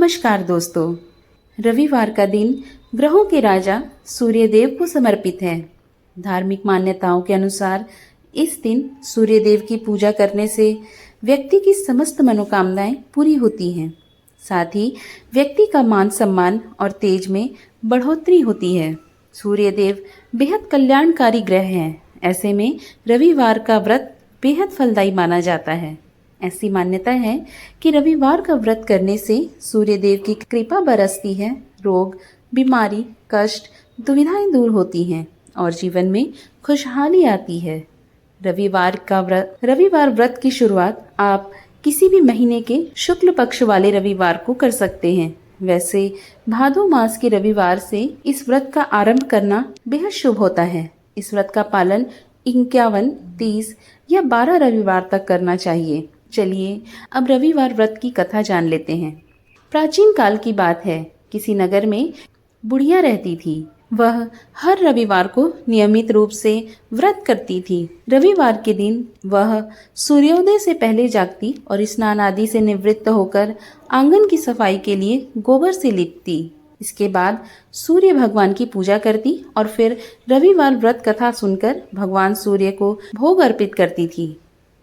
नमस्कार दोस्तों। रविवार का दिन ग्रहों के राजा सूर्यदेव को समर्पित है। धार्मिक मान्यताओं के अनुसार इस दिन सूर्यदेव की पूजा करने से व्यक्ति की समस्त मनोकामनाएं पूरी होती हैं। साथ ही व्यक्ति का मान सम्मान और तेज में बढ़ोतरी होती है। सूर्यदेव बेहद कल्याणकारी ग्रह हैं। ऐसे में रविवार का व्रत बेहद फलदायी माना जाता है। ऐसी मान्यता है कि रविवार का व्रत करने से सूर्यदेव की कृपा बरसती है, रोग, बीमारी, कष्ट, दुविधाएं दूर होती हैं और जीवन में खुशहाली आती है। रविवार व्रत की शुरुआत आप किसी भी महीने के शुक्ल पक्ष वाले रविवार को कर सकते हैं। वैसे भादो मास के रविवार से इस व्रत का आरंभ करना बेहद शुभ होता है। इस व्रत का पालन 51, 30 या 12 रविवार तक करना चाहिए। चलिए अब रविवार व्रत की कथा जान लेते हैं। प्राचीन काल की बात है, किसी नगर में बुढ़िया रहती थी। वह हर रविवार को नियमित रूप से व्रत करती थी। रविवार के दिन वह सूर्योदय से पहले जागती और स्नान आदि से निवृत्त होकर आंगन की सफाई के लिए गोबर से लीपती। इसके बाद सूर्य भगवान की पूजा करती और फिर रविवार व्रत कथा सुनकर भगवान सूर्य को भोग अर्पित करती थी।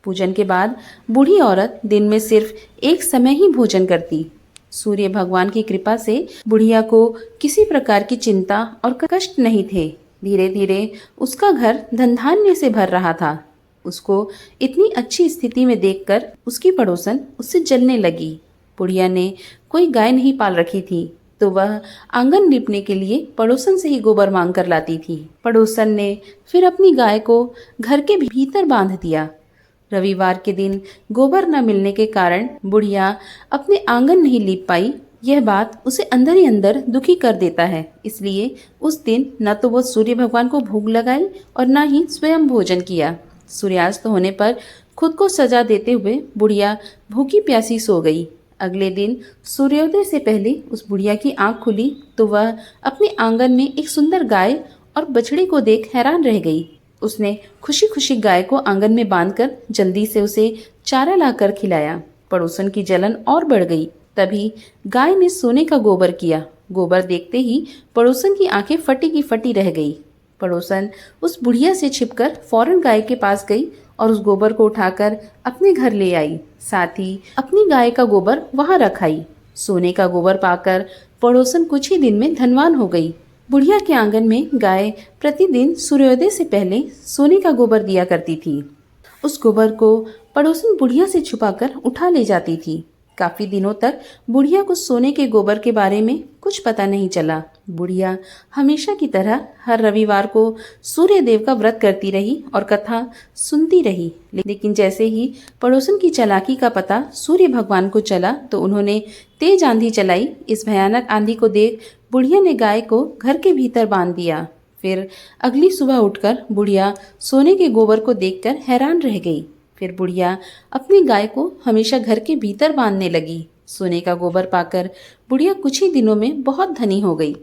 पूजन के बाद बूढ़ी औरत दिन में सिर्फ एक समय ही भोजन करती। सूर्य भगवान की कृपा से बुढ़िया को किसी प्रकार की चिंता और कष्ट नहीं थे। धीरे धीरे उसका घर धन धान्य से भर रहा था। उसको इतनी अच्छी स्थिति में देखकर उसकी पड़ोसन उससे जलने लगी। बुढ़िया ने कोई गाय नहीं पाल रखी थी, तो वह आंगन लीपने के लिए पड़ोसन से ही गोबर मांग कर लाती थी। पड़ोसन ने फिर अपनी गाय को घर के भीतर बांध दिया। रविवार के दिन गोबर न मिलने के कारण बुढ़िया अपने आंगन नहीं लीप पाई। यह बात उसे अंदर ही अंदर दुखी कर देता है। इसलिए उस दिन न तो वो सूर्य भगवान को भोग लगाई और न ही स्वयं भोजन किया। सूर्यास्त होने पर खुद को सजा देते हुए बुढ़िया भूखी प्यासी सो गई। अगले दिन सूर्योदय से पहले उस बुढ़िया की आंख खुली तो वह अपने आंगन में एक सुंदर गाय और बछड़े को देख हैरान रह गई। उसने खुशी खुशी गाय को आंगन में बांधकर जल्दी से उसे चारा लाकर खिलाया। पड़ोसन की जलन और बढ़ गई। तभी गाय ने सोने का गोबर किया। गोबर देखते ही पड़ोसन की आंखें फटी की फटी रह गई। पड़ोसन उस बुढ़िया से छिपकर फौरन गाय के पास गई और उस गोबर को उठाकर अपने घर ले आई। साथ ही अपनी गाय का गोबर वहां रखाई। सोने का गोबर पाकर पड़ोसन कुछ ही दिन में धनवान हो गई। बुढ़िया के आंगन में गाय प्रतिदिन सूर्योदय से पहले सोने का गोबर दिया करती थी। उस गोबर को पड़ोसन बुढ़िया से छुपाकर उठा ले जाती थी। काफी दिनों तक बुढ़िया को सोने के गोबर के बारे में कुछ पता नहीं चला। बुढ़िया हमेशा की तरह हर रविवार को सूर्य देव का व्रत करती रही और कथा सुनती रही। लेकिन जैसे ही पड़ोसन की चालाकी का पता सूर्य भगवान को चला तो उन्होंने तेज आंधी चलाई। इस भयानक आंधी को देख बुढ़िया ने गाय को घर के भीतर बांध दिया। फिर अगली सुबह उठकर बुढ़िया सोने के गोबर को देखकर हैरान रह गई। फिर बुढ़िया अपनी गाय को हमेशा घर के भीतर बांधने लगी। सोने का गोबर पाकर बुढ़िया कुछ ही दिनों में बहुत धनी हो गई।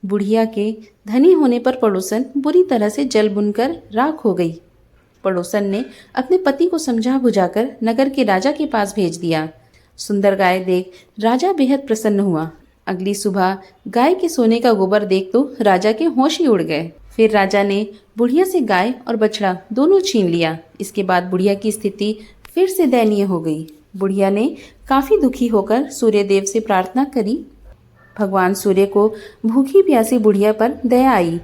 बुढ़िया के धनी होने पर पड़ोसन बुरी तरह से जल बुनकर राख हो गई। पड़ोसन ने अपने पति को समझा बुझाकर नगर के राजा के पास भेज दिया। सुंदर गाय देख राजा बेहद प्रसन्न हुआ। अगली सुबह गाय के सोने का गोबर देख तो राजा के होश ही उड़ गए। फिर राजा ने बुढ़िया से गाय और बछड़ा दोनों छीन लिया। इसके बाद बुढ़िया की स्थिति फिर से दयनीय हो गई। बुढ़िया ने काफी दुखी होकर सूर्यदेव से प्रार्थना करी। भगवान सूर्य को भूखी प्यासी बुढ़िया पर दया आई।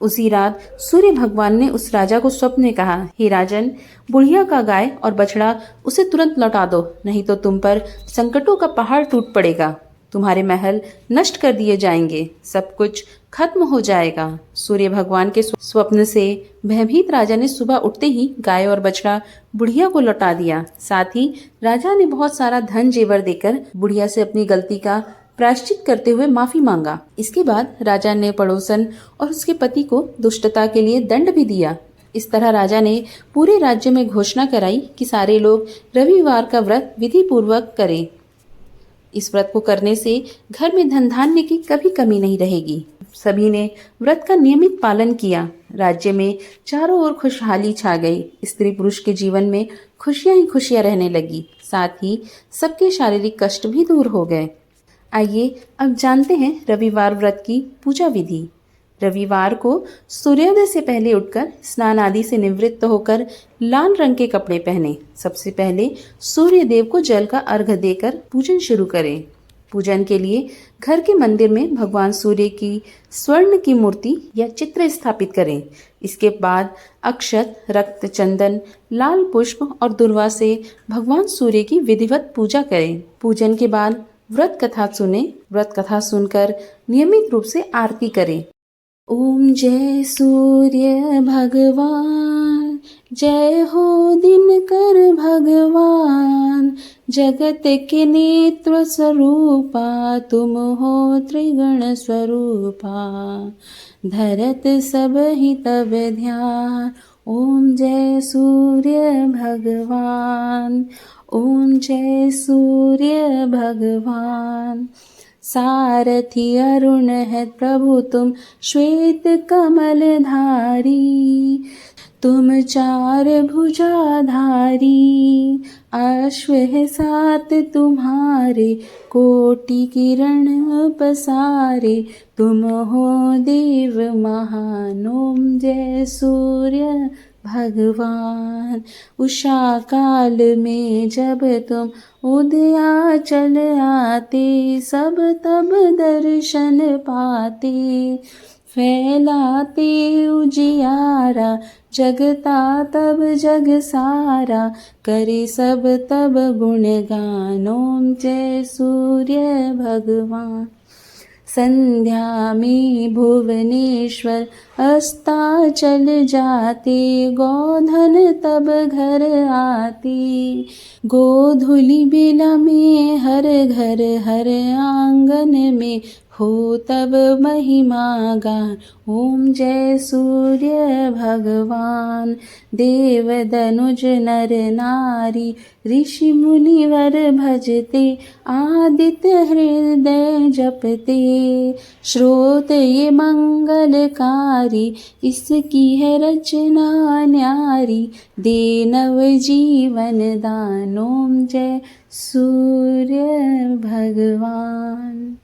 उसी रात सूर्य भगवान ने उस राजा को स्वप्न में कहा, हे राजन, बुढ़िया का गाय और बछड़ा उसे तुरंत लौटा दो, नहीं तो तुम पर संकटों का पहाड़ टूट पड़ेगा। तुम्हारे महल नष्ट कर दिए जाएंगे, सब कुछ खत्म हो जाएगा। सूर्य भगवान के स्वप्न से भयभीत राजा ने सुबह उठते ही गाय और बछड़ा बुढ़िया को लौटा दिया। साथ ही राजा ने बहुत सारा धन जेवर देकर बुढ़िया से अपनी गलती का प्रायश्चित करते हुए माफी मांगा। इसके बाद राजा ने पड़ोसन और उसके पति को दुष्टता के लिए दंड भी दिया। इस तरह राजा ने पूरे राज्य में घोषणा कराई कि सारे लोग रविवार का व्रत विधि पूर्वक करें। इस व्रत को करने से घर में धन धान्य की कभी कमी नहीं रहेगी। सभी ने व्रत का नियमित पालन किया। राज्य में चारों ओर खुशहाली छा गई। स्त्री पुरुष के जीवन में खुशियां ही खुशियां रहने लगी। साथ ही सबके शारीरिक कष्ट भी दूर हो गए। आइए अब जानते हैं रविवार व्रत की पूजा विधि। रविवार को सूर्योदय से पहले उठकर स्नान आदि से निवृत्त होकर लाल रंग के कपड़े पहने। सबसे पहले सूर्य देव को जल का अर्घ्य देकर पूजन शुरू करें। पूजन के लिए घर के मंदिर में भगवान सूर्य की स्वर्ण की मूर्ति या चित्र स्थापित करें। इसके बाद अक्षत, रक्त, चंदन, लाल पुष्प और दुर्वा से भगवान सूर्य की विधिवत पूजा करें। पूजन के बाद व्रत कथा सुने। व्रत कथा सुनकर नियमित रूप से आरती करें। ओम जय सूर्य भगवान, जय हो दिनकर भगवान, जगत के नेत्र स्वरूपा तुम हो त्रिगुण स्वरूपा, धरत सब ही तब ध्यान। ओम जय सूर्य भगवान, ओम जय सूर्य भगवान। सारथी अरुण है प्रभु तुम श्वेत कमल धारी, तुम चार भुजाधारी, अश्व है सात तुम्हारे, कोटि किरण पसारे, तुम हो देव महान। ओम जय सूर्य भगवान। उषा काल में जब तुम उदयाचल आते, सब तब दर्शन पाते, फैलाते उजियारा, जगता तब जग सारा, करे सब तब गुणगान। ओम जय सूर्य भगवान। संध्या में भुवनेश्वर अस्ताचल जाते, गोधन तब घर आते, गोधूलि बेला में हर घर हर आंगन में हो तब महिमा गान। ओम जय सूर्य भगवान। देव दनुज नर नारी, ऋषि मुनिवर भजते, आदित्य हृदय जपते, श्रोत ये मंगलकारी, इसकी है रचना न्यारी, दे नव जीवन दान। ओम जय सूर्य भगवान।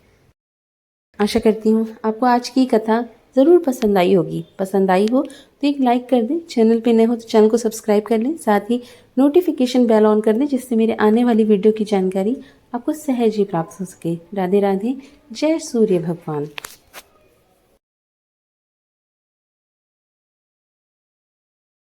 आशा करती हूँ आपको आज की कथा ज़रूर पसंद आई होगी। पसंद आई हो तो एक लाइक कर दें, चैनल पे नए हो तो चैनल को सब्सक्राइब कर लें, साथ ही नोटिफिकेशन बेल ऑन कर दें, जिससे मेरे आने वाली वीडियो की जानकारी आपको सहज ही प्राप्त हो सके। राधे राधे, जय सूर्य भगवान।